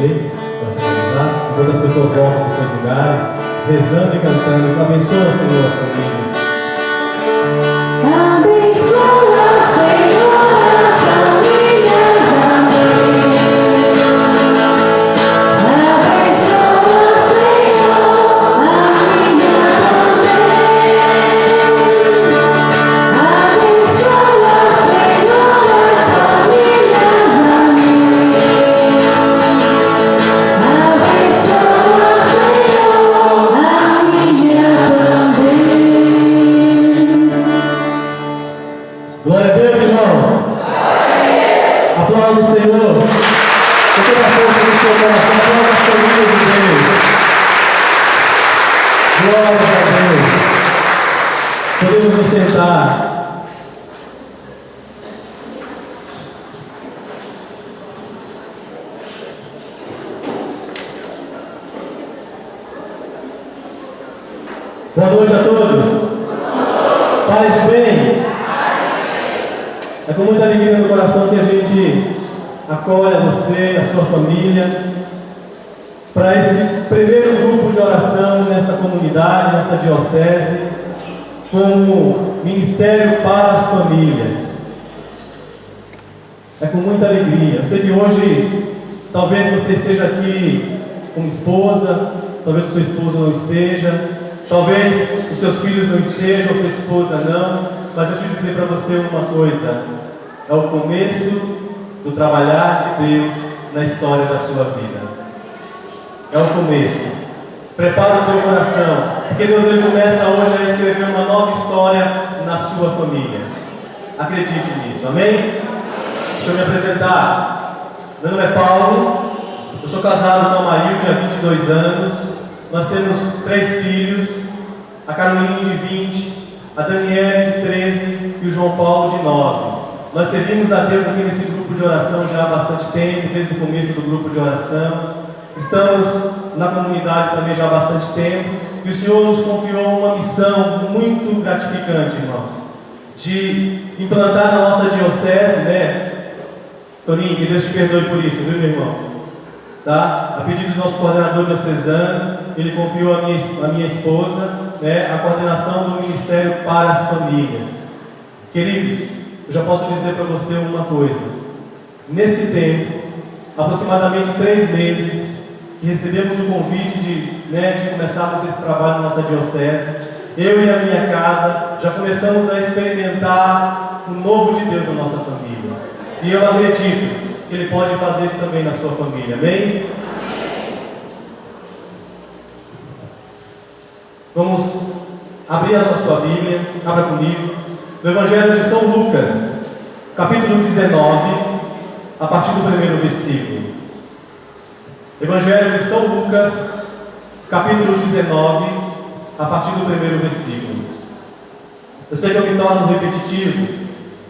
vez, para finalizar, enquanto as pessoas voltam para os seus lugares, rezando e cantando. Abençoa, Senhor, as famílias. Abençoa, Senhor, as famílias, amém. Abençoa, Senhor, a minha também. Abençoa, Senhor, as famílias, amém. Abençoa, Senhor, a minha também. Glória a Deus, irmãos. Aplauda o Senhor. Com toda a força do seu coração, aplauda as famílias de Deus. Glória a Deus. Podemos nos sentar. Boa noite a todos. Paz e bem. É com muita alegria no coração que a gente acolhe a você, a sua família, para esse primeiro grupo de oração nesta comunidade, nesta diocese, como Ministério para as Famílias. É com muita alegria. Eu sei que hoje, talvez você esteja aqui como esposa, talvez sua esposa não esteja, talvez os seus filhos não estejam, sua esposa não, mas eu quero dizer para você uma coisa: é o começo do trabalhar de Deus na história da sua vida. É o começo. Prepara o teu coração, porque Deus ele começa hoje a escrever uma nova história na sua família. Acredite nisso, amém? Deixa eu me apresentar. Meu nome é Paulo, eu sou casado com a Marilde há 22 anos. Nós temos 3 filhos, a Caroline de 20, a Daniele de 13 e o João Paulo de 9. Nós servimos a Deus aqui nesse grupo de oração já há bastante tempo, desde o começo do grupo de oração. Estamos na comunidade também já há bastante tempo. E o Senhor nos confiou uma missão muito gratificante, irmãos, de implantar na nossa diocese, né? Toninho, que Deus te perdoe por isso, viu, meu irmão? Tá? A pedido do nosso coordenador diocesano, ele confiou a minha esposa, né, a coordenação do Ministério para as Famílias. Queridos, eu já posso dizer para você uma coisa: nesse tempo, aproximadamente 3 meses, que recebemos o convite de começarmos esse trabalho na nossa diocese, eu e a minha casa já começamos a experimentar o novo de Deus na nossa família. E eu acredito que Ele pode fazer isso também na sua família, amém? Vamos abrir a sua Bíblia, abra comigo, no Evangelho de São Lucas, capítulo 19, a partir do primeiro versículo. Evangelho de São Lucas, capítulo 19, a partir do primeiro versículo. Eu sei que eu me torno repetitivo,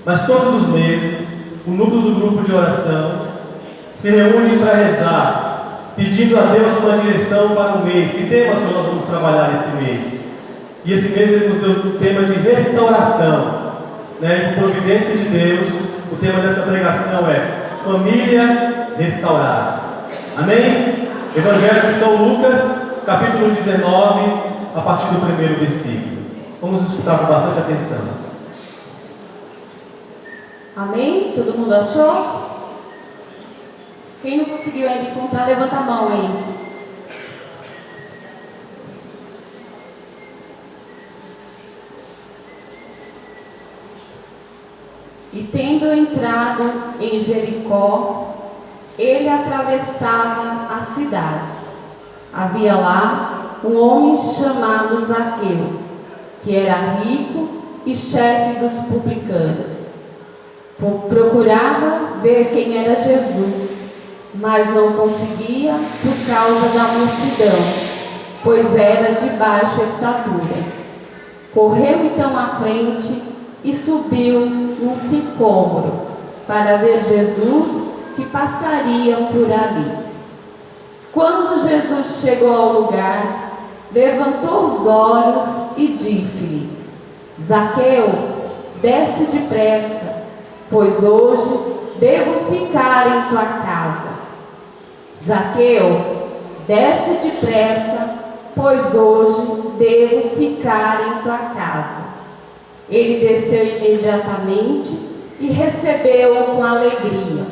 mas todos os meses, o núcleo do grupo de oração se reúne para rezar, pedindo a Deus uma direção para o mês. Que tema, Senhor, nós vamos trabalhar esse mês? E esse mês Ele nos deu o tema de restauração, né? E por providência de Deus, o tema dessa pregação é Família Restaurada. Amém? Evangelho de São Lucas, capítulo 19, a partir do primeiro versículo. Vamos escutar com bastante atenção. Amém? Todo mundo achou? Quem não conseguiu ainda encontrar, levanta a mão aí. E tendo entrado em Jericó, ele atravessava a cidade. Havia lá um homem chamado Zaqueu, que era rico e chefe dos publicanos. Procurava ver quem era Jesus, mas não conseguia por causa da multidão, pois era de baixa estatura. Correu então à frente e subiu num sicômoro para ver Jesus que passaria por ali. Quando Jesus chegou ao lugar, levantou os olhos e disse-lhe: Zaqueu, desce depressa, pois hoje devo ficar em tua casa. Zaqueu, desce depressa, pois hoje devo ficar em tua casa. Ele desceu imediatamente e recebeu-o com alegria.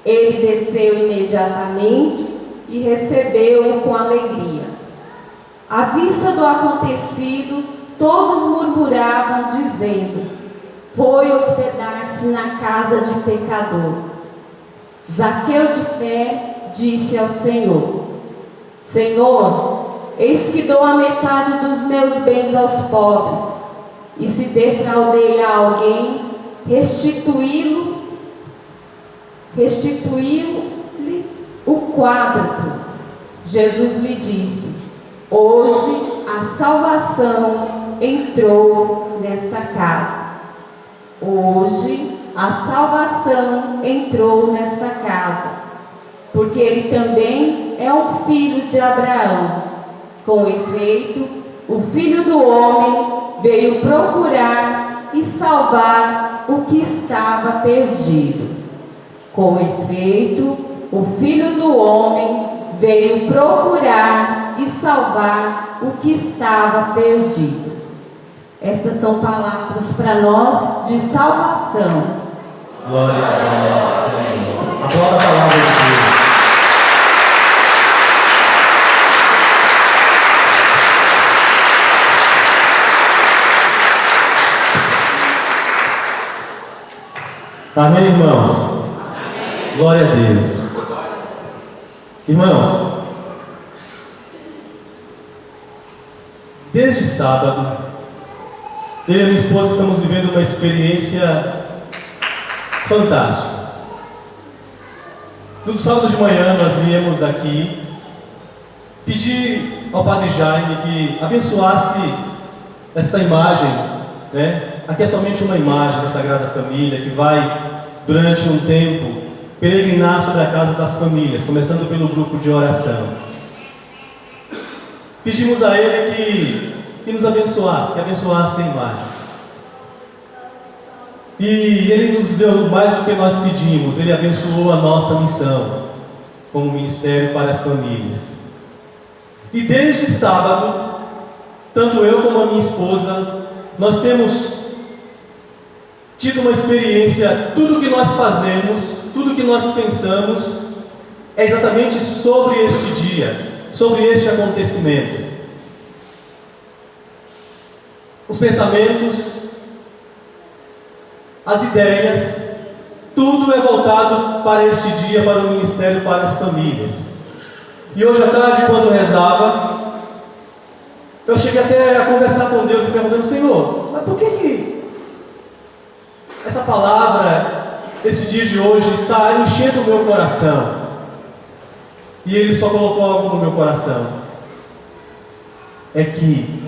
Ele desceu imediatamente e recebeu-o com alegria. À vista do acontecido, todos murmuravam, dizendo: foi hospedar-se na casa de pecador. Zaqueu de pé disse ao Senhor: Senhor, eis que dou a metade dos meus bens aos pobres, e se defraudei a alguém, restituí-lhe o quádruplo. Jesus lhe disse: hoje a salvação entrou nesta casa. Hoje a salvação entrou nesta casa, porque ele também é um filho de Abraão. Com efeito, o Filho do Homem veio procurar e salvar o que estava perdido. Com efeito, o Filho do Homem veio procurar e salvar o que estava perdido. Estas são palavras para nós de salvação. Glória a Deus, Senhor. Aplauda a palavra de Deus. Amém, irmãos? Amém. Glória a Deus. Irmãos, desde sábado, eu e minha esposa estamos vivendo uma experiência fantástica. No sábado de manhã nós viemos aqui pedir ao Padre Jaime que abençoasse essa imagem, né? Aqui é somente uma imagem da Sagrada Família que vai, durante um tempo, peregrinar sobre a casa das famílias, começando pelo grupo de oração. Pedimos a ele que nos abençoasse, que abençoasse a imagem. E ele nos deu mais do que nós pedimos, ele abençoou a nossa missão como ministério para as famílias. E desde sábado, tanto eu como a minha esposa, nós temos tido uma experiência, tudo que nós fazemos, tudo que nós pensamos, é exatamente sobre este dia, sobre este acontecimento. Os pensamentos, as ideias, tudo é voltado para este dia, para o ministério, para as famílias. E hoje à tarde, quando rezava, eu cheguei até a conversar com Deus e perguntando: Senhor, mas por que essa palavra, esse dia de hoje, está enchendo o meu coração? E Ele só colocou algo no meu coração: é que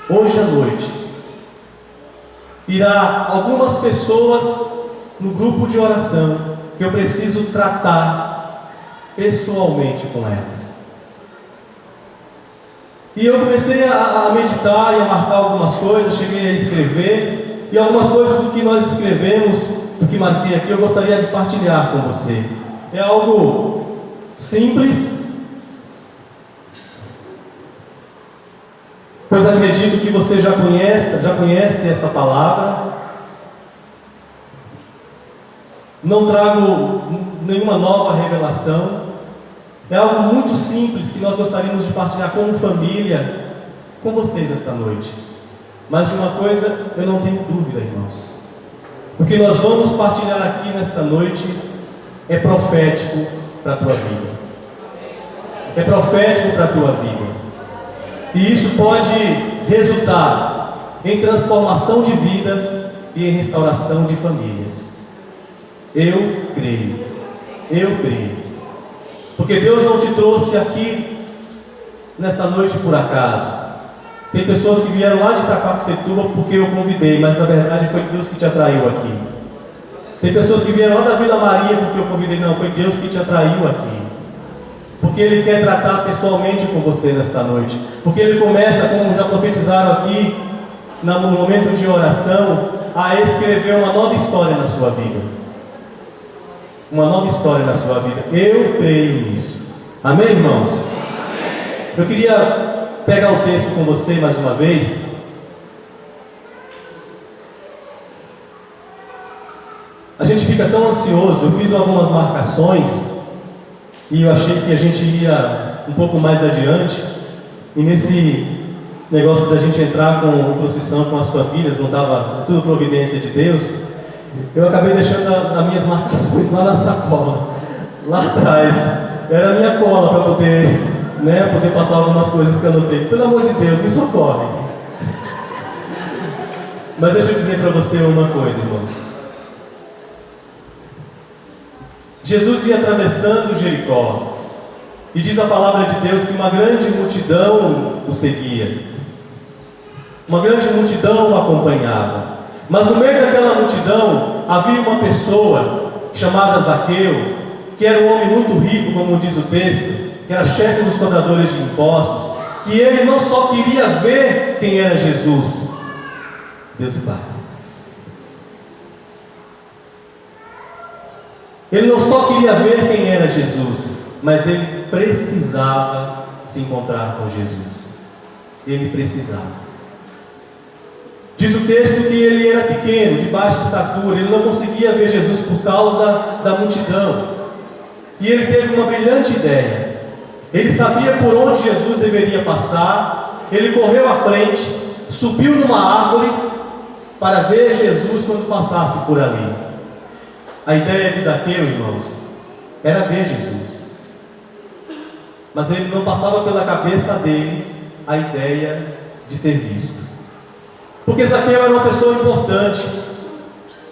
hoje à noite irá algumas pessoas no grupo de oração que eu preciso tratar pessoalmente com elas. E eu comecei a meditar e a marcar algumas coisas, cheguei a escrever, e algumas coisas do que nós escrevemos, do que marquei aqui, eu gostaria de partilhar com você. É algo simples, pois acredito que você já conhece essa palavra. Não trago nenhuma nova revelação. É algo muito simples que nós gostaríamos de partilhar como família com vocês esta noite. Mas de uma coisa eu não tenho dúvida, irmãos: o que nós vamos partilhar aqui nesta noite é profético para a tua vida. É profético para a tua vida. E isso pode resultar em transformação de vidas e em restauração de famílias. Eu creio. Eu creio. Porque Deus não te trouxe aqui nesta noite por acaso. Tem pessoas que vieram lá de Itaquaquecetuba porque eu convidei, mas na verdade foi Deus que te atraiu aqui. Tem pessoas que vieram lá da Vila Maria porque eu convidei, não, foi Deus que te atraiu aqui. Porque Ele quer tratar pessoalmente com você nesta noite. Porque Ele começa, como já profetizaram aqui, no momento de oração, a escrever uma nova história na sua vida. uma nova história na sua vida. Eu creio nisso. Amém, irmãos? Amém. Eu queria pegar o texto com você mais uma vez. A gente fica tão ansioso. Eu fiz algumas marcações e eu achei que a gente ia um pouco mais adiante. E nesse negócio da gente entrar com procissão com as famílias, não estava tudo providência de Deus, eu acabei deixando as minhas marcações lá na sacola, lá atrás. Era a minha cola para poder passar algumas coisas que eu anotei. Pelo amor de Deus, me socorre. Mas deixa eu dizer para você uma coisa, irmãos. Jesus ia atravessando Jericó, e diz a palavra de Deus que uma grande multidão o seguia, uma grande multidão o acompanhava. Mas no meio daquela multidão havia uma pessoa chamada Zaqueu, que era um homem muito rico, como diz o texto, que era chefe dos cobradores de impostos, que ele não só queria ver quem era Jesus, Deus o Pai. Ele não só queria ver quem era Jesus, mas ele precisava se encontrar com Jesus. Ele precisava. Diz o texto que ele era pequeno, de baixa estatura, ele não conseguia ver Jesus por causa da multidão. E ele teve uma brilhante ideia. Ele sabia por onde Jesus deveria passar. Ele correu à frente, subiu numa árvore para ver Jesus quando passasse por ali. A ideia de Zaqueu, irmãos, era ver Jesus. Mas ele não passava pela cabeça dele a ideia de ser visto. Porque Zaqueu era uma pessoa importante,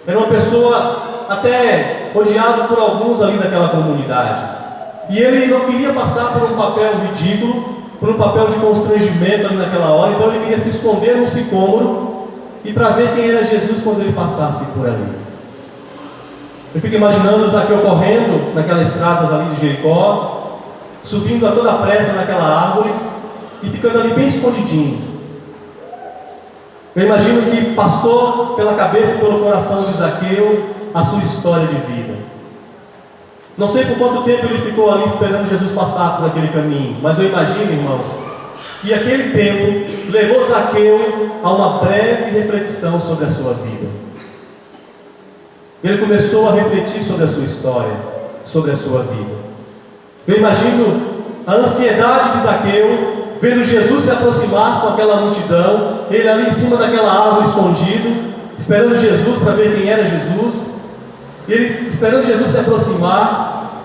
era uma pessoa até odiado por alguns ali daquela comunidade. E ele não queria passar por um papel ridículo, por um papel de constrangimento ali naquela hora. Então ele queria se esconder no sicômoro e para ver quem era Jesus quando ele passasse por ali. Eu fico imaginando Zaqueu correndo naquelas estradas ali de Jericó, subindo a toda pressa naquela árvore e ficando ali bem escondidinho. Eu imagino que passou pela cabeça e pelo coração de Zaqueu a sua história de vida. Não sei por quanto tempo ele ficou ali esperando Jesus passar por aquele caminho, mas eu imagino, irmãos, que aquele tempo levou Zaqueu a uma breve reflexão sobre a sua vida. Ele começou a refletir sobre a sua história, sobre a sua vida. Eu imagino a ansiedade de Zaqueu, vendo Jesus se aproximar com aquela multidão, ele ali em cima daquela árvore escondido, esperando Jesus para ver quem era Jesus, ele esperando Jesus se aproximar,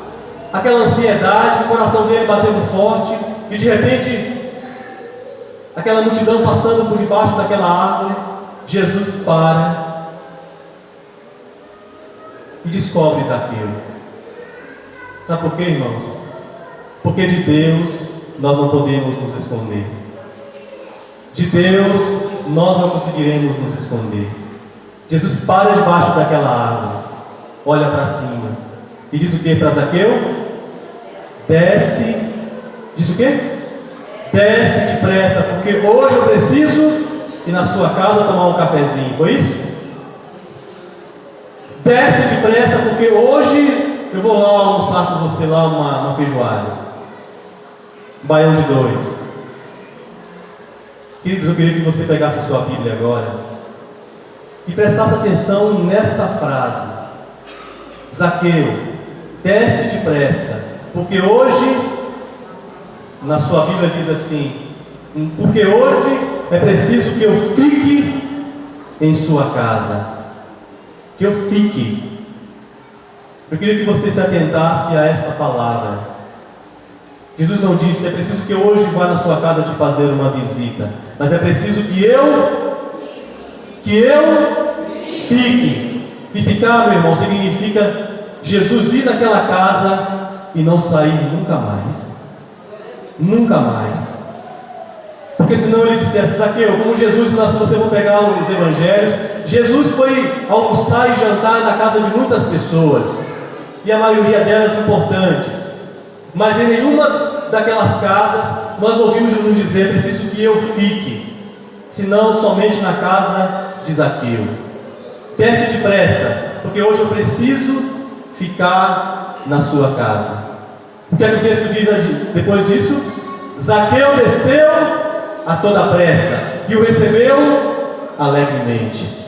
aquela ansiedade, o coração dele batendo forte, e de repente, aquela multidão passando por debaixo daquela árvore, Jesus para e descobre Zaqueu. Sabe por quê, irmãos? Porque de Deus nós não podemos nos esconder. De Deus nós não conseguiremos nos esconder. Jesus para debaixo daquela árvore, olha para cima e diz o que para Zaqueu? Desce. Diz o que? Desce depressa, porque hoje eu preciso ir na sua casa tomar um cafezinho. Foi isso? Desce depressa, porque hoje eu vou lá almoçar com você lá uma feijoada. Baião de 2. Queridos, eu queria que você pegasse a sua Bíblia agora e prestasse atenção nesta frase. Zaqueu, desce depressa, porque hoje, na sua Bíblia diz assim, porque hoje é preciso que eu fique em sua casa. Que eu fique. Eu queria que você se atentasse a esta palavra. Jesus não disse, é preciso que eu hoje vá na sua casa te fazer uma visita, mas é preciso que eu fique. E ficar, meu irmão, significa Jesus ir naquela casa e não sair nunca mais. Nunca mais. Porque senão ele dissesse, Zaqueu, como Jesus, se você for pegar os evangelhos, Jesus foi almoçar e jantar na casa de muitas pessoas, e a maioria delas importantes, mas em nenhuma daquelas casas nós ouvimos Jesus dizer, preciso que eu fique, senão somente na casa de Zaqueu. Desce depressa, porque hoje eu preciso ficar na sua casa. O que é que o texto diz depois disso? Zaqueu desceu a toda pressa e o recebeu alegremente.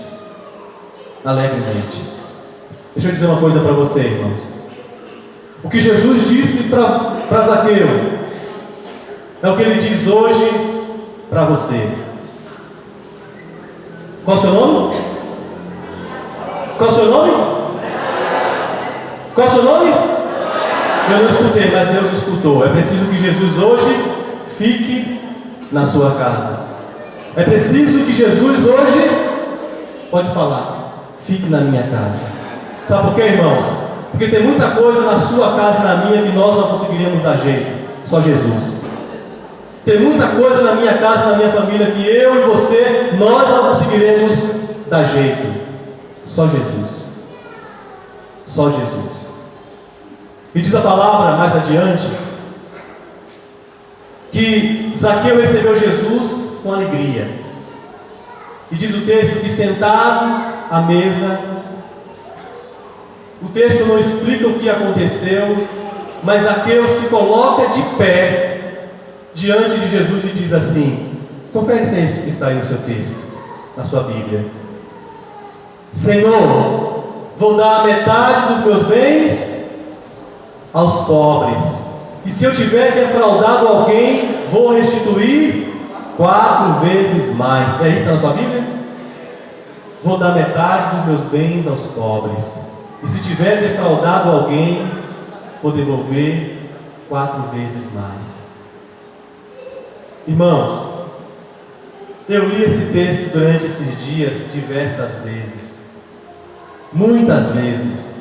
Alegremente. Deixa eu dizer uma coisa para você, irmãos. O que Jesus disse para Zaqueu é o que ele diz hoje para você. Qual o seu nome? Qual o seu nome? Qual o seu nome? Eu não escutei, mas Deus escutou. É preciso que Jesus hoje fique na sua casa. É preciso que Jesus hoje, pode falar, fique na minha casa. Sabe por quê, irmãos? Porque tem muita coisa na sua casa e na minha que nós não conseguiríamos dar jeito. Só Jesus. Tem muita coisa na minha casa e na minha família que eu e você, nós não conseguiremos dar jeito. Só Jesus. Só Jesus. E diz a palavra mais adiante que Zaqueu recebeu Jesus com alegria. E diz o texto que sentados à mesa, o texto não explica o que aconteceu, mas Zaqueu se coloca de pé diante de Jesus e diz assim: confere se é isso que está aí no seu texto, na sua Bíblia. Senhor, vou dar a metade dos meus bens aos pobres, e se eu tiver defraudado alguém, vou restituir 4 vezes mais. É isso que está na sua Bíblia? Vou dar metade dos meus bens aos pobres, e se tiver defraudado alguém, vou devolver 4 vezes mais. Irmãos, eu li esse texto durante esses dias diversas vezes. Muitas vezes.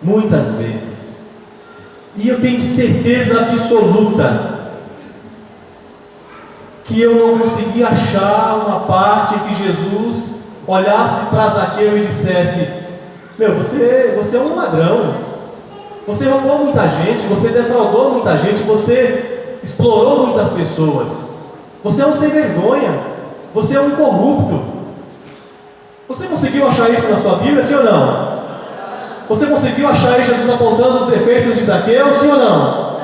Muitas vezes. E eu tenho certeza absoluta que eu não consegui achar uma parte em que Jesus olhasse para Zaqueu e dissesse: meu, você é um ladrão, você roubou muita gente, você defraudou muita gente, você explorou muitas pessoas, você é um sem vergonha, você é um corrupto. Você conseguiu achar isso na sua Bíblia, sim ou não? Você conseguiu achar isso, Jesus apontando os defeitos de Zaqueu, sim ou não?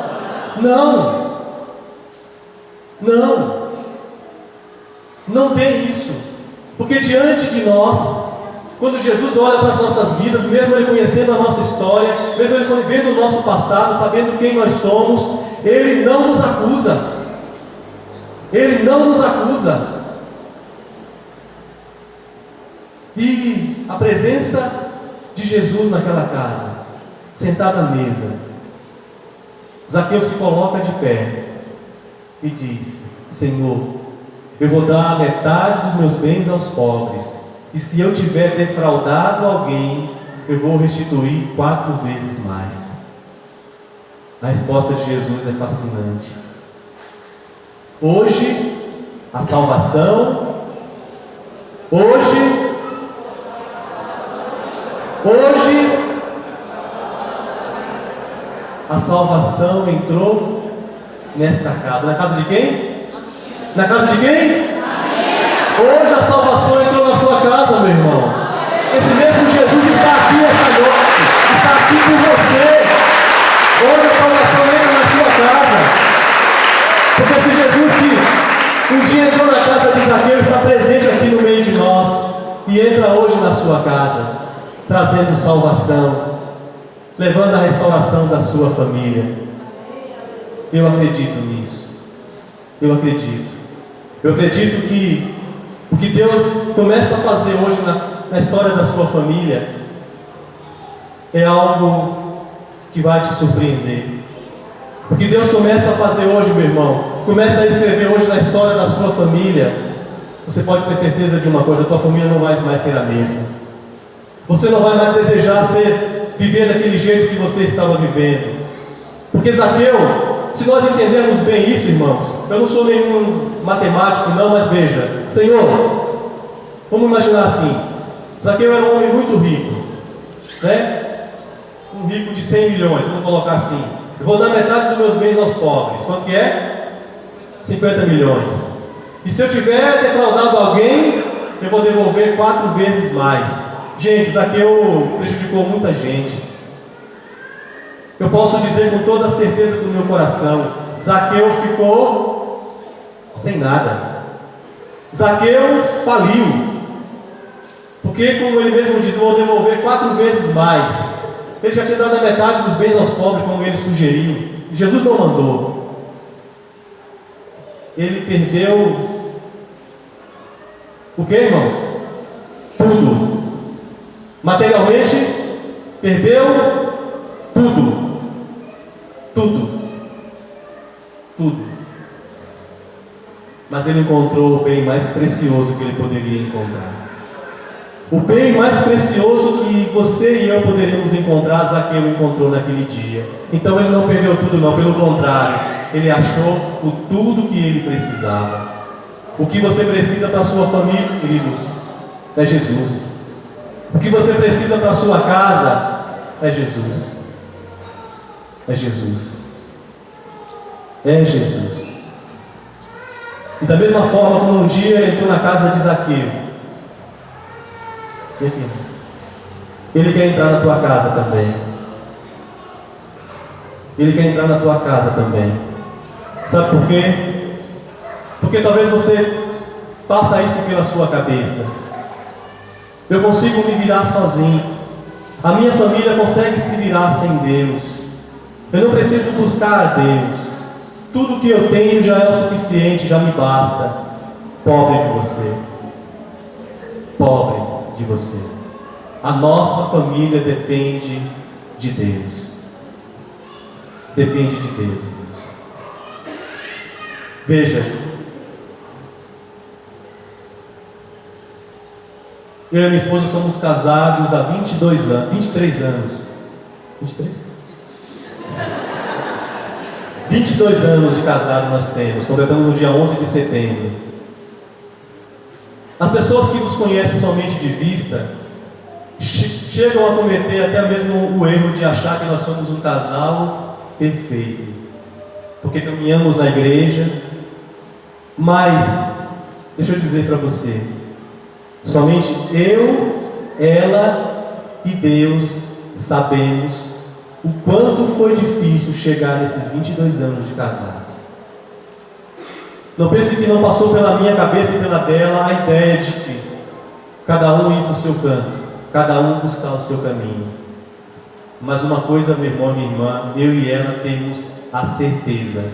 Não. Não. Não tem isso. Porque diante de nós, quando Jesus olha para as nossas vidas, mesmo Ele conhecendo a nossa história, mesmo Ele vendo o nosso passado, sabendo quem nós somos, Ele não nos acusa. Ele não nos acusa. E a presença de Jesus naquela casa, sentado à mesa, Zaqueu se coloca de pé e diz: Senhor, eu vou dar a metade dos meus bens aos pobres, e se eu tiver defraudado alguém, eu vou restituir 4 vezes mais. A resposta de Jesus é fascinante. Hoje, a salvação, hoje, a salvação entrou nesta casa. Na casa de quem? Na casa de quem? Hoje a salvação entrou na sua casa, meu irmão. Esse mesmo Jesus está aqui esta noite, está aqui por você. Hoje a salvação entra na sua casa. Porque esse Jesus que um dia entrou na casa de Zaqueu está presente aqui no meio de nós e entra hoje na sua casa, trazendo salvação, levando a restauração da sua família. Eu acredito nisso. Eu acredito. Eu acredito que o que Deus começa a fazer hoje na história da sua família é algo que vai te surpreender. O que Deus começa a fazer hoje, meu irmão, começa a escrever hoje na história da sua família, você pode ter certeza de uma coisa: a tua família não vai mais ser a mesma. Você não vai mais desejar viver daquele jeito que você estava vivendo. Porque Zaqueu, se nós entendermos bem isso, irmãos, eu não sou nenhum matemático não, mas veja, Senhor, vamos imaginar assim: Zaqueu era um homem muito rico, né? Um rico de 100 milhões, vamos colocar assim. Eu vou dar metade dos meus bens aos pobres. Quanto que é? 50 milhões. E se eu tiver defraudado alguém, eu vou devolver 4 vezes mais. Gente, Zaqueu prejudicou muita gente. Eu posso dizer com toda a certeza do meu coração, Zaqueu ficou sem nada. Zaqueu faliu. Porque, como ele mesmo diz, vou devolver 4 vezes mais. Ele já tinha dado a metade dos bens aos pobres, como ele sugeriu. E Jesus não mandou. Ele perdeu o que, irmãos? Tudo. Materialmente, perdeu tudo. Tudo. Tudo. Mas ele encontrou o bem mais precioso que ele poderia encontrar. O bem mais precioso que você e eu poderíamos encontrar, Zaqueu encontrou naquele dia. Então ele não perdeu tudo não, pelo contrário, ele achou o tudo que ele precisava. O que você precisa para a sua família, querido, é Jesus. O que você precisa para a sua casa, é Jesus. É Jesus. É Jesus. E da mesma forma como um dia ele entrou na casa de Zaqueu, ele quer entrar na tua casa também. Ele quer entrar na tua casa também. Sabe por quê? Porque talvez você faça isso pela sua cabeça. Eu consigo me virar sozinho. A minha família consegue se virar sem Deus. Eu não preciso buscar a Deus. Tudo que eu tenho já é o suficiente, já me basta. Pobre de você. Pobre de você. A nossa família depende de Deus. Depende de Deus, irmãos. Veja, eu e minha esposa somos casados há 23 anos. 23? 22 anos de casado nós temos, completamos no dia 11 de setembro. As pessoas que nos conhecem somente de vista chegam a cometer até mesmo o erro de achar que nós somos um casal perfeito, porque caminhamos na igreja. Mas deixa eu dizer para você, somente eu, ela e Deus sabemos o quanto foi difícil chegar nesses 22 anos de casado. Não pense que não passou pela minha cabeça e pela dela a ideia de que cada um ir para o seu canto, cada um buscar o seu caminho. Mas uma coisa, meu irmão e minha irmã, eu e ela temos a certeza: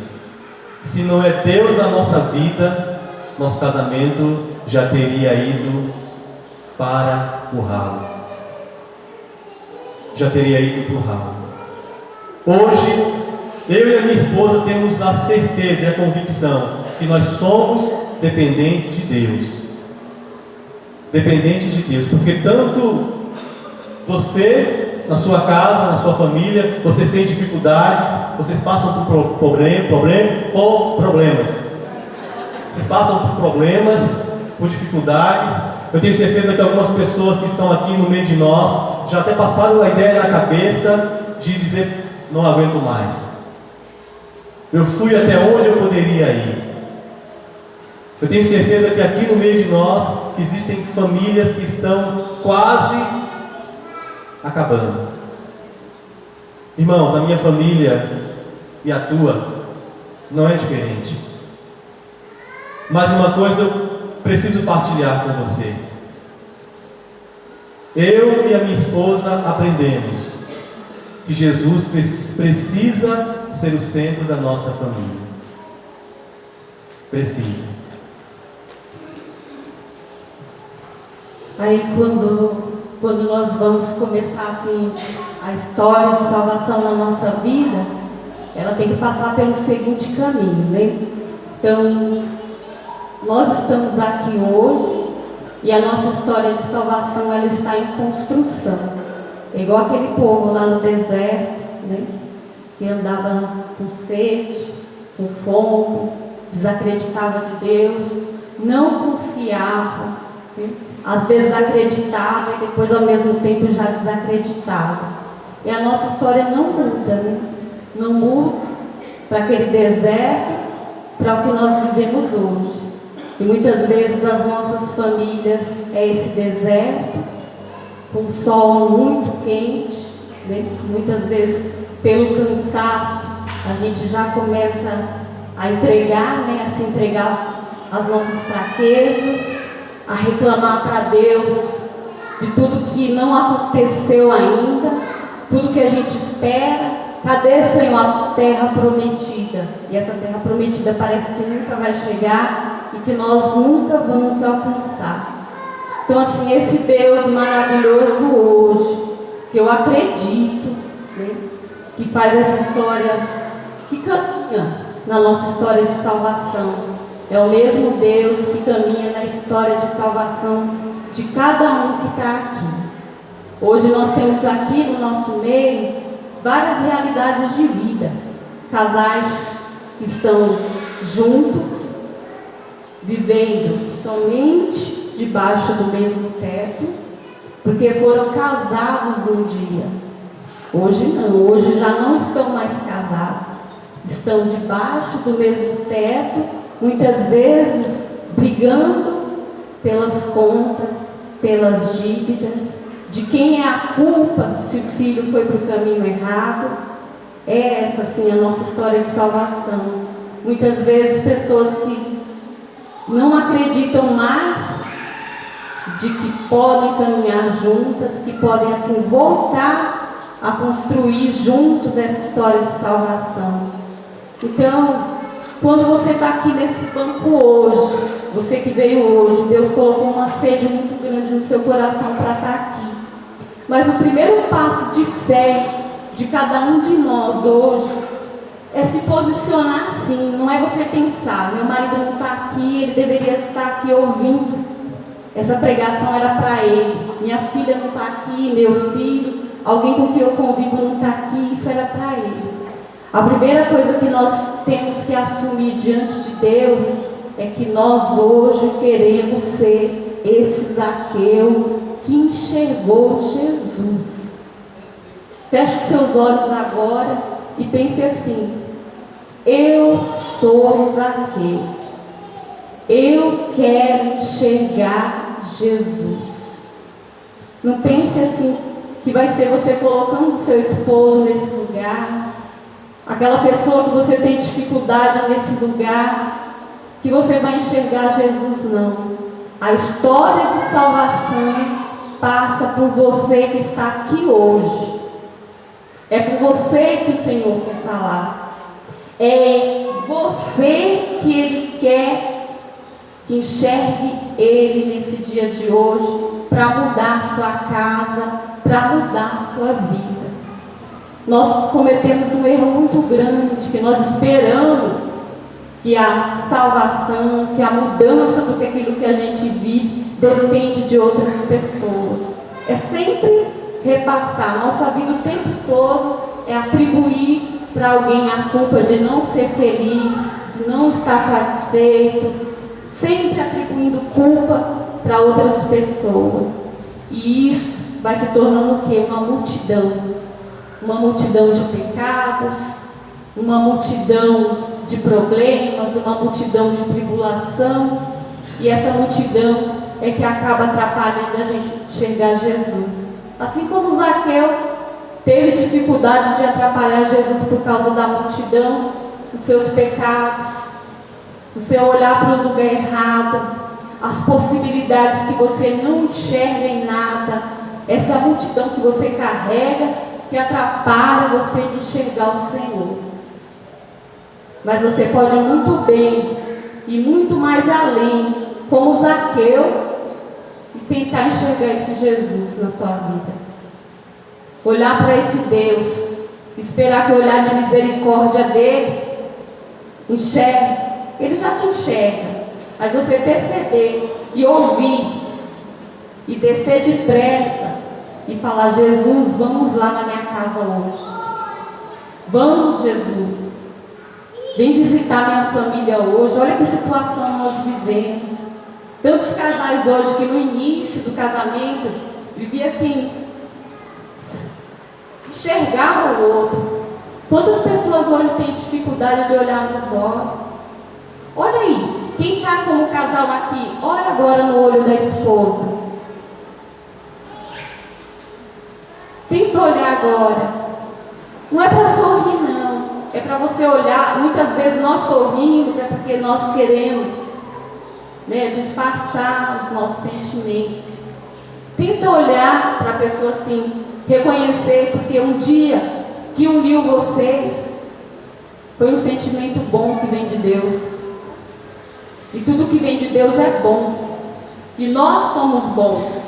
se não é Deus na nossa vida, nosso casamento já teria ido para o ralo. Já teria ido para o ralo. Hoje, eu e a minha esposa temos a certeza e a convicção que nós somos dependentes de Deus. Dependentes de Deus, porque tanto você, na sua casa, na sua família, vocês têm dificuldades, vocês passam por problemas. Vocês passam por problemas, por dificuldades. Eu tenho certeza que algumas pessoas que estão aqui no meio de nós já até passaram a ideia na cabeça de dizer: não aguento mais. Eu fui até onde eu poderia ir. Eu tenho certeza que aqui no meio de nós existem famílias que estão quase acabando. Irmãos, a minha família e a tua não é diferente. Mas uma coisa eu preciso partilhar com você. Eu e a minha esposa aprendemos que Jesus precisa ser o centro da nossa família. Precisa. Aí quando nós vamos começar assim, a história de salvação na nossa vida, ela tem que passar pelo seguinte caminho, né? Então, nós estamos aqui hoje e a nossa história de salvação ela está em construção. É igual aquele povo lá no deserto, né? Que andava com sede, com fome, desacreditava de Deus, não confiava, né? Às vezes acreditava e depois ao mesmo tempo já desacreditava. E a nossa história não muda, né? Não muda para aquele deserto, para o que nós vivemos hoje. E muitas vezes as nossas famílias é esse deserto com o sol muito quente, né? Muitas vezes pelo cansaço a gente já começa a entregar, né? A se entregar às nossas fraquezas, a reclamar para Deus de tudo que não aconteceu ainda, tudo que a gente espera. Cadê, Senhor, a terra prometida? E essa terra prometida parece que nunca vai chegar e que nós nunca vamos alcançar. Então, assim, esse Deus maravilhoso hoje, que eu acredito, né, que faz essa história, que caminha na nossa história de salvação, é o mesmo Deus que caminha na história de salvação de cada um que está aqui. Hoje nós temos aqui no nosso meio várias realidades de vida. Casais que estão juntos, vivendo somente debaixo do mesmo teto, porque foram casados um dia. Hoje não, hoje já não estão mais casados, estão debaixo do mesmo teto, muitas vezes brigando pelas contas, pelas dívidas, de quem é a culpa se o filho foi para o caminho errado. É essa sim a nossa história de salvação. Muitas vezes pessoas que não acreditam mais de que podem caminhar juntas, que podem assim voltar a construir juntos essa história de salvação. Então, quando você está aqui nesse banco hoje, você que veio hoje, Deus colocou uma sede muito grande no seu coração para estar aqui. Mas o primeiro passo de fé de cada um de nós hoje é se posicionar assim. Não é você pensar, meu marido não está aqui, ele deveria estar aqui ouvindo. Essa pregação era para ele. Minha filha não está aqui, meu filho, alguém com quem eu convivo não está aqui, isso era para ele. A primeira coisa que nós temos que assumir diante de Deus é que nós hoje queremos ser esse Zaqueu que enxergou Jesus. Feche seus olhos agora e pense assim: eu sou Zaqueu, eu quero enxergar Jesus. Não pense assim que vai ser você colocando seu esposo nesse lugar, aquela pessoa que você tem dificuldade nesse lugar, que você vai enxergar Jesus. Não. A história de salvação passa por você que está aqui hoje. É com você que o Senhor quer falar. É você que Ele quer que enxergue Ele nesse dia de hoje, para mudar sua casa, para mudar sua vida. Nós cometemos um erro muito grande, que nós esperamos que a salvação, que a mudança do que aquilo que a gente vive depende de outras pessoas. É sempre repassar. Nossa vida o tempo todo é atribuir para alguém a culpa de não ser feliz, de não estar satisfeito, sempre atribuindo culpa para outras pessoas. E isso vai se tornando o quê? Uma multidão. Uma multidão de pecados, uma multidão de problemas, uma multidão de tribulação. E essa multidão é que acaba atrapalhando a gente enxergar Jesus. Assim como Zaqueu teve dificuldade de atrapalhar Jesus por causa da multidão, os seus pecados, o seu olhar para o lugar errado, as possibilidades que você não enxerga em nada, essa multidão que você carrega, que atrapalha você de enxergar o Senhor. Mas você pode muito bem ir muito mais além, como Zaqueu, e tentar enxergar esse Jesus na sua vida. Olhar para esse Deus, esperar que o olhar de misericórdia dele enxergue. Ele já te enxerga, mas você perceber e ouvir e descer depressa e falar: Jesus, vamos lá na minha casa hoje. Vamos, Jesus. Vem visitar minha família hoje. Olha que situação nós vivemos. Tantos casais hoje que no início do casamento vivia assim, enxergava o outro. Quantas pessoas hoje têm dificuldade de olhar nos olhos? Olha aí, quem está como casal aqui, olha agora no olho da esposa. agora. Não é para sorrir, não. É para você olhar. Muitas vezes nós sorrimos é porque nós queremos, né, disfarçar os nossos sentimentos. Tenta olhar para a pessoa assim, reconhecer, porque um dia que uniu vocês foi um sentimento bom que vem de Deus. E tudo que vem de Deus é bom. E nós somos bons.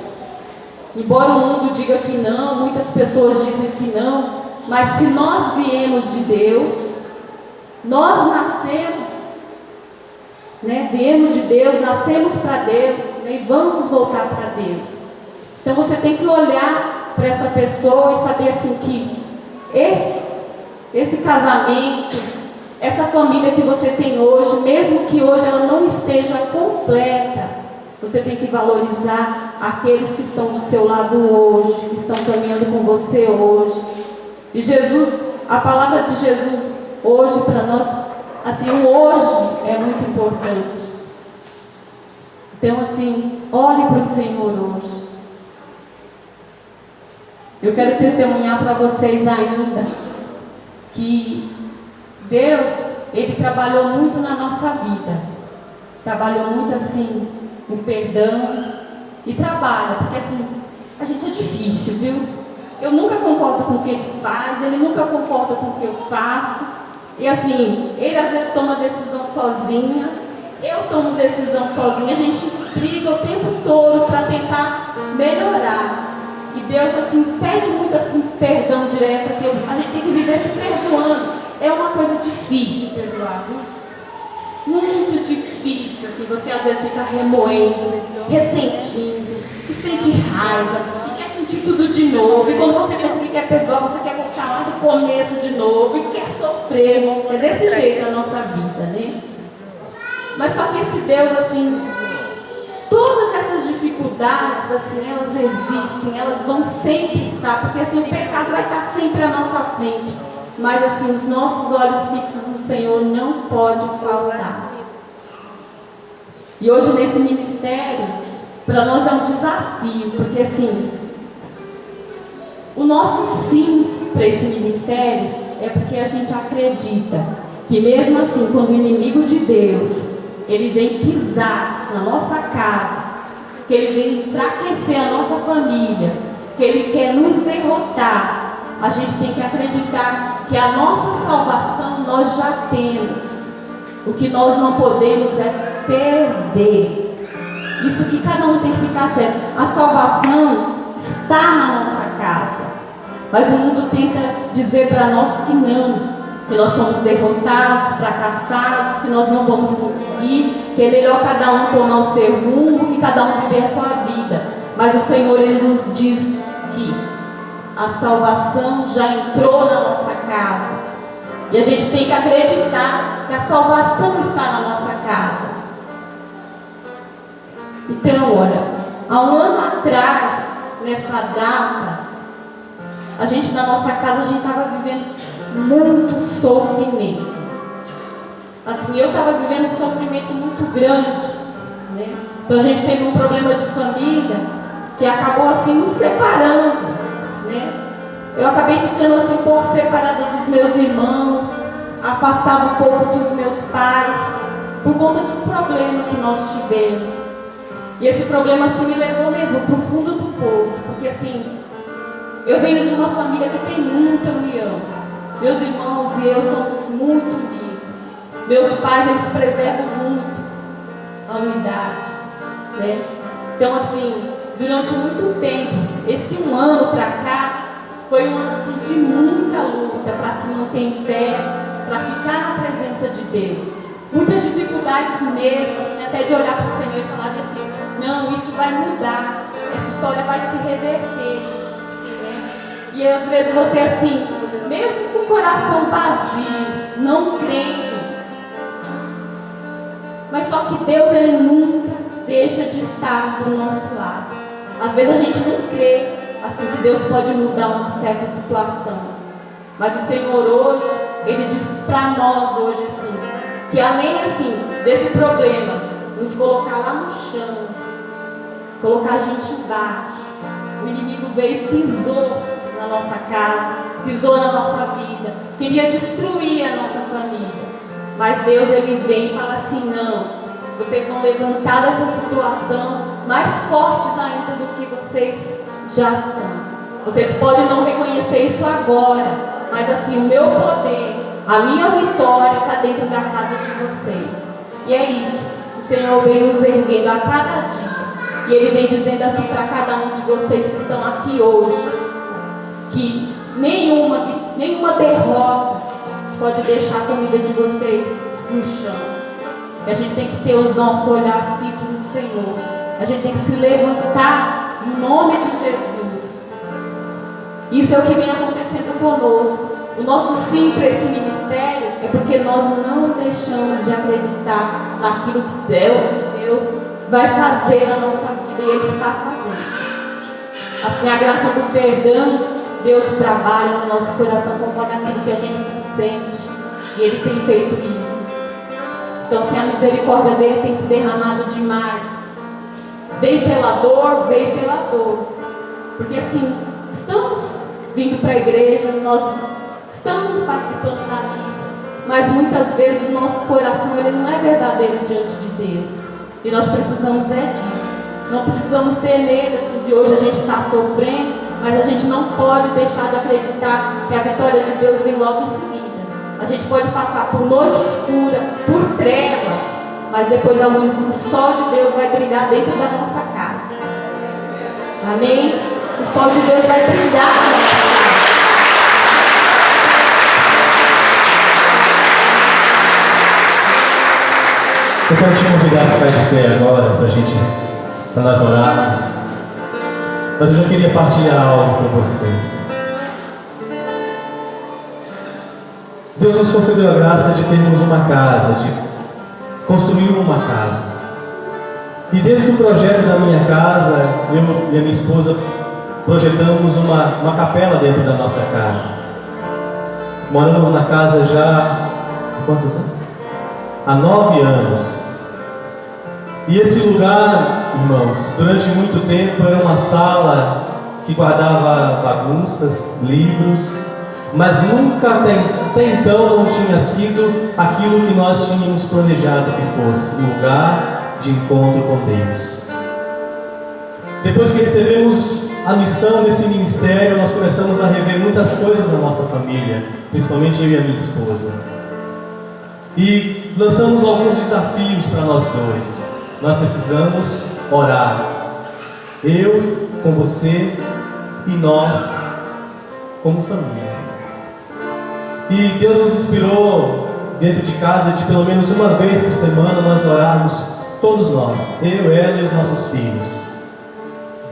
Embora o mundo diga que não, muitas pessoas dizem que não, mas se nós viemos de Deus, nós nascemos, né? Viemos de Deus, nascemos para Deus, né? E vamos voltar para Deus. Então você tem que olhar para essa pessoa e saber assim que esse casamento, essa família que você tem hoje, mesmo que hoje ela não esteja completa, você tem que valorizar aqueles que estão do seu lado hoje, que estão caminhando com você hoje. E Jesus, a palavra de Jesus hoje para nós, assim, o hoje é muito importante. Então, assim, olhe para o Senhor hoje. Eu quero testemunhar para vocês ainda que Deus, Ele trabalhou muito na nossa vida. Trabalhou muito assim, no perdão. E trabalha, porque assim, a gente é difícil, viu? Eu nunca concordo com o que Ele faz, Ele nunca concorda com o que eu faço. E assim, Ele às vezes toma decisão sozinha, eu tomo decisão sozinha, a gente briga o tempo todo para tentar melhorar. E Deus assim, pede muito assim, perdão direto, assim, a gente tem que viver se perdoando. É uma coisa difícil perdoar, viu? Muito difícil, assim, você às vezes fica remoendo, ressentindo, e sente raiva, e quer sentir tudo de novo, e quando você pensa que quer perdoar, você quer voltar lá do começo de novo, e quer sofrer, é desse jeito a nossa vida, né? Mas só que esse Deus, assim, todas essas dificuldades, assim, elas existem, elas vão sempre estar, porque assim, o pecado vai estar sempre à nossa frente. Mas assim, os nossos olhos fixos no Senhor não pode faltar. E hoje nesse ministério, para nós é um desafio, porque assim, o nosso sim para esse ministério é porque a gente acredita que mesmo assim, quando o inimigo de Deus, ele vem pisar na nossa casa, que ele vem enfraquecer a nossa família, que ele quer nos derrotar, a gente tem que acreditar que a nossa salvação nós já temos. O que nós não podemos é perder. Isso que cada um tem que ficar certo. A salvação está na nossa casa. Mas o mundo tenta dizer para nós que não. Que nós somos derrotados, fracassados, que nós não vamos conseguir, que é melhor cada um tomar o seu rumo, que cada um viver a sua vida. Mas o Senhor, Ele nos diz que a salvação já entrou na nossa casa. E a gente tem que acreditar que a salvação está na nossa casa. Então, olha, há um ano atrás, nessa data, a gente na nossa casa, a gente estava vivendo muito sofrimento. Assim, eu estava vivendo um sofrimento muito grande, né? Então a gente teve um problema de família que acabou assim nos separando. Eu acabei ficando assim um pouco separada dos meus irmãos, afastada um pouco dos meus pais, por conta de um problema que nós tivemos. E esse problema assim me levou mesmo para o fundo do poço, porque assim, eu venho de uma família que tem muita união. Meus irmãos e eu somos muito unidos. Meus pais, eles preservam muito a unidade, né? Então assim, durante muito tempo, esse um ano para cá, foi um ano assim, de muita luta para se manter em pé, para ficar na presença de Deus. Muitas dificuldades mesmo, assim, até de olhar para o Senhor e falar assim, não, isso vai mudar, essa história vai se reverter. Né? E às vezes você assim, mesmo com o coração vazio, não crendo, mas só que Deus, Ele nunca deixa de estar do nosso lado. Às vezes a gente não crê, assim, que Deus pode mudar uma certa situação. Mas o Senhor hoje, Ele diz para nós hoje assim, que além assim, desse problema, nos colocar lá no chão, colocar a gente embaixo, o inimigo veio e pisou na nossa casa, pisou na nossa vida, queria destruir a nossa família. Mas Deus, Ele vem e fala assim: não, vocês vão levantar dessa situação mais fortes ainda do que vocês já são. Vocês podem não reconhecer isso agora, mas assim, o meu poder, a minha vitória está dentro da casa de vocês. E é isso, o Senhor vem nos erguendo a cada dia. E Ele vem dizendo assim para cada um de vocês que estão aqui hoje, que nenhuma derrota pode deixar a família de vocês no chão. E a gente tem que ter os nossos olhar fixos no Senhor. A gente tem que se levantar no nome de Jesus. Isso é o que vem acontecendo conosco. O nosso sim para esse ministério é porque nós não deixamos de acreditar naquilo que Deus vai fazer na nossa vida, e Ele está fazendo. Assim, a graça do perdão, Deus trabalha no nosso coração conforme aquilo que a gente sente, e Ele tem feito isso. Então, assim, a misericórdia dele tem se derramado demais. Veio pela dor, porque assim, estamos vindo para a igreja, nós estamos participando da missa, mas muitas vezes o nosso coração ele não é verdadeiro diante de Deus, e nós precisamos disso. Não precisamos ter medo de hoje a gente está sofrendo, mas a gente não pode deixar de acreditar que a vitória de Deus vem logo em seguida. A gente pode passar por noite escura, por trevas, mas depois a luz, o sol de Deus vai brilhar dentro da nossa casa. Amém? O sol de Deus vai brilhar na nossa casa. Eu quero te convidar a ficar de pé agora para nós orarmos. Mas eu já queria partilhar algo com vocês. Deus nos concedeu a graça de termos uma casa, de construir uma casa. E desde o projeto da minha casa, eu e a minha esposa projetamos uma capela dentro da nossa casa. Moramos na casa já há quantos anos? Há 9 anos. E esse lugar, irmãos, durante muito tempo era uma sala que guardava bagunças, livros, mas nunca até então não tinha sido aquilo que nós tínhamos planejado que fosse, um lugar de encontro com Deus. Depois que recebemos a missão desse ministério, nós começamos a rever muitas coisas na nossa família, principalmente eu e a minha esposa. E lançamos alguns desafios para nós dois. Nós precisamos orar. Eu com você e nós como família. E Deus nos inspirou dentro de casa de pelo menos uma vez por semana nós orarmos, todos nós, eu, ela e os nossos filhos.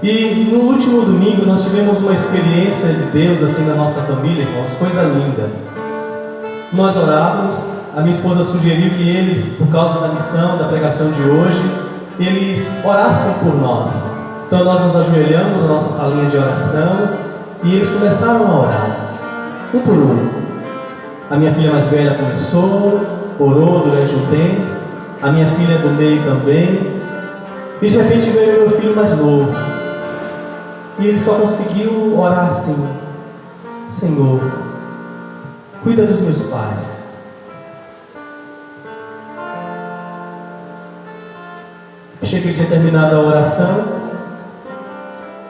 E no último domingo nós tivemos uma experiência de Deus assim na nossa família, irmãos, coisa linda. Nós orávamos, a minha esposa sugeriu que eles, por causa da missão, da pregação de hoje, eles orassem por nós. Então nós nos ajoelhamos na nossa salinha de oração e eles começaram a orar, um por um. A minha filha mais velha começou, orou durante um tempo, a minha filha do meio também, e de repente veio meu filho mais novo, e ele só conseguiu orar assim: Senhor, cuida dos meus pais. Achei que ele tinha terminado a oração,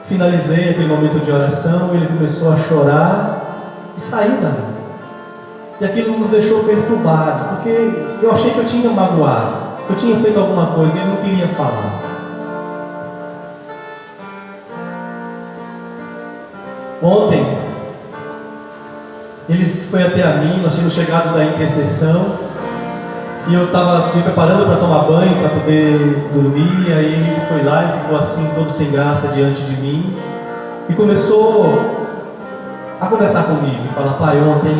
finalizei aquele momento de oração, ele começou a chorar e saiu dali. E aquilo nos deixou perturbados, porque eu achei que eu tinha magoado, eu tinha feito alguma coisa e ele não queria falar. Ontem, ele foi até a mim, nós tínhamos chegado da intercessão, e eu estava me preparando para tomar banho, para poder dormir, e aí ele foi lá e ficou assim, todo sem graça diante de mim, e começou a conversar comigo, e falar: pai, ontem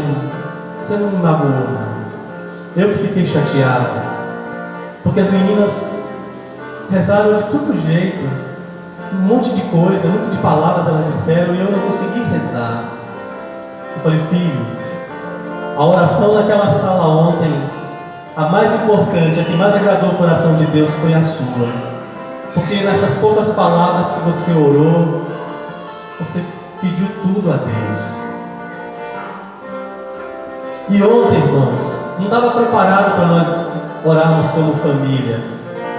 você não me magoou, não. Eu que fiquei chateado, porque as meninas rezaram de todo jeito, um monte de coisa, um monte de palavras elas disseram, e eu não consegui rezar. Eu falei: filho, a oração naquela sala ontem, a mais importante, a que mais agradou o coração de Deus foi a sua, porque nessas poucas palavras que você orou, você pediu tudo a Deus. E ontem, irmãos, não estava preparado para nós orarmos como família,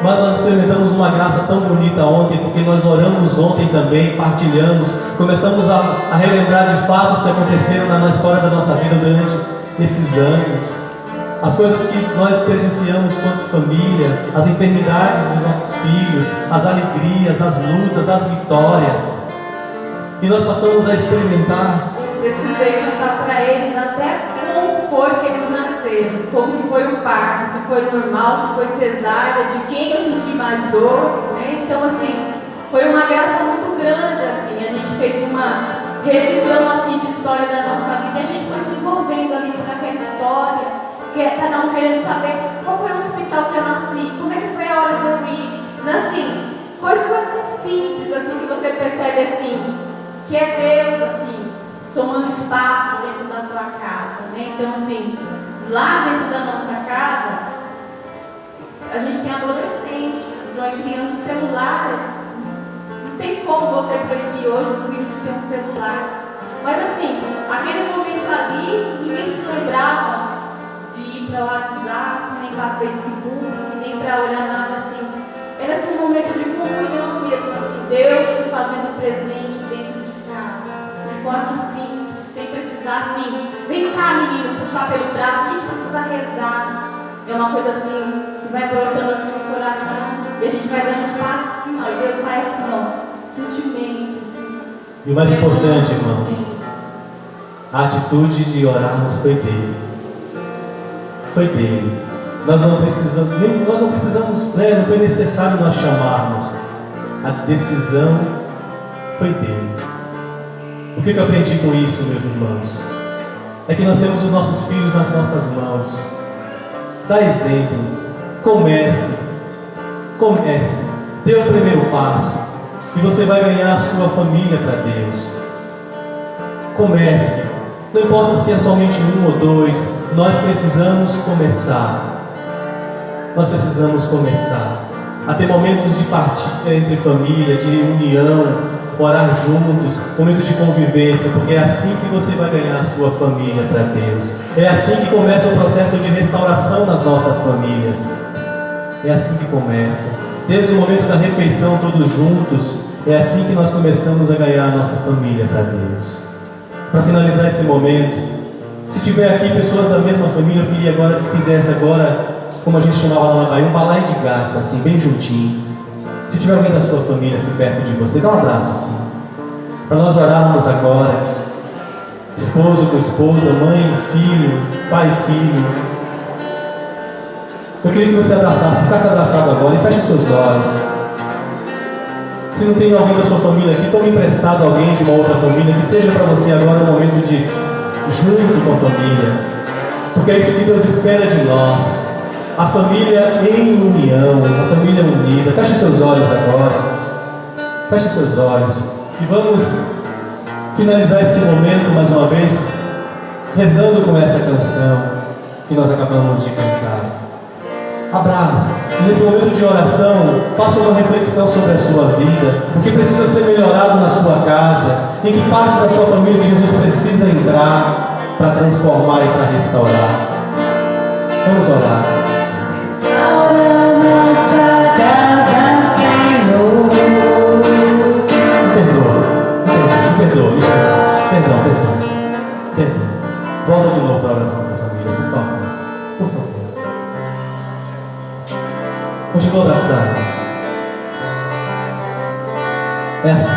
mas nós experimentamos uma graça tão bonita ontem, porque nós oramos ontem também, partilhamos, começamos a relembrar de fatos que aconteceram na história da nossa vida durante esses anos, as coisas que nós presenciamos quanto família, as enfermidades dos nossos filhos, as alegrias, as lutas, as vitórias, e nós passamos a experimentar. Precisei contar para eles até como foi que eles nasceram, como foi o parto, se foi normal, se foi cesárea, de quem eu senti mais dor, né? Então, assim, foi uma graça muito grande, assim, a gente fez uma revisão, assim, de história da nossa vida, e a gente foi se envolvendo ali naquela história, cada um querendo saber qual foi o hospital que eu nasci, como é que foi a hora de eu ir, assim, coisas assim simples, assim, que você percebe, assim, que é Deus, assim, tomando espaço dentro da tua casa, né? Então, assim, lá dentro da nossa casa, a gente tem adolescente, joga criança, o celular, não tem como você proibir hoje o filho de ter um celular. Mas, assim, aquele momento ali, ninguém se lembrava de ir para o WhatsApp, nem para o Facebook, nem para olhar nada, assim. Era, assim, um momento de comunhão mesmo, assim, Deus se fazendo presente dentro de casa, de forma assim, sem precisar assim, vem cá menino, puxar pelo braço, a gente precisa rezar. É uma coisa assim, que vai brotando assim no coração, e a gente vai dando espaço assim, ó, e Deus vai assim, ó, sutilmente, assim. E o mais importante, irmãos, a atitude de orarmos foi dele. Foi dele. Nós não precisamos, não foi necessário nós chamarmos. A decisão foi dele. O que eu aprendi com isso, meus irmãos? É que nós temos os nossos filhos nas nossas mãos. Dá exemplo. Comece. Dê o primeiro passo. E você vai ganhar a sua família para Deus. Comece. Não importa se é somente um ou dois. Nós precisamos começar. Nós precisamos começar a ter momentos de partilha entre família, de união, orar juntos, momentos de convivência, porque é assim que você vai ganhar a sua família para Deus. É assim que começa o processo de restauração nas nossas famílias. É assim que começa. Desde o momento da refeição, todos juntos, é assim que nós começamos a ganhar a nossa família para Deus. Para finalizar esse momento, se tiver aqui pessoas da mesma família, eu queria agora que fizesse agora, como a gente chamava lá na Bahia, um balaio de gato, assim, bem juntinho. Se tiver alguém da sua família assim perto de você, dá um abraço assim. Para nós orarmos agora, esposo com esposa, mãe, filho, pai e filho. Eu queria que você abraçasse, ficasse abraçado agora e feche os seus olhos. Se não tem alguém da sua família aqui, tome emprestado alguém de uma outra família, que seja para você agora um momento de junto com a família. Porque é isso que Deus espera de nós. A família em união, a família unida. Feche seus olhos agora. Feche seus olhos. E vamos finalizar esse momento mais uma vez, rezando com essa canção que nós acabamos de cantar. Abraça. E nesse momento de oração, faça uma reflexão sobre a sua vida. O que precisa ser melhorado na sua casa. Em que parte da sua família que Jesus precisa entrar para transformar e para restaurar. Vamos orar. Perdão. Volta de novo para a oração da família, por favor. Por favor. Continua abraçando. É assim.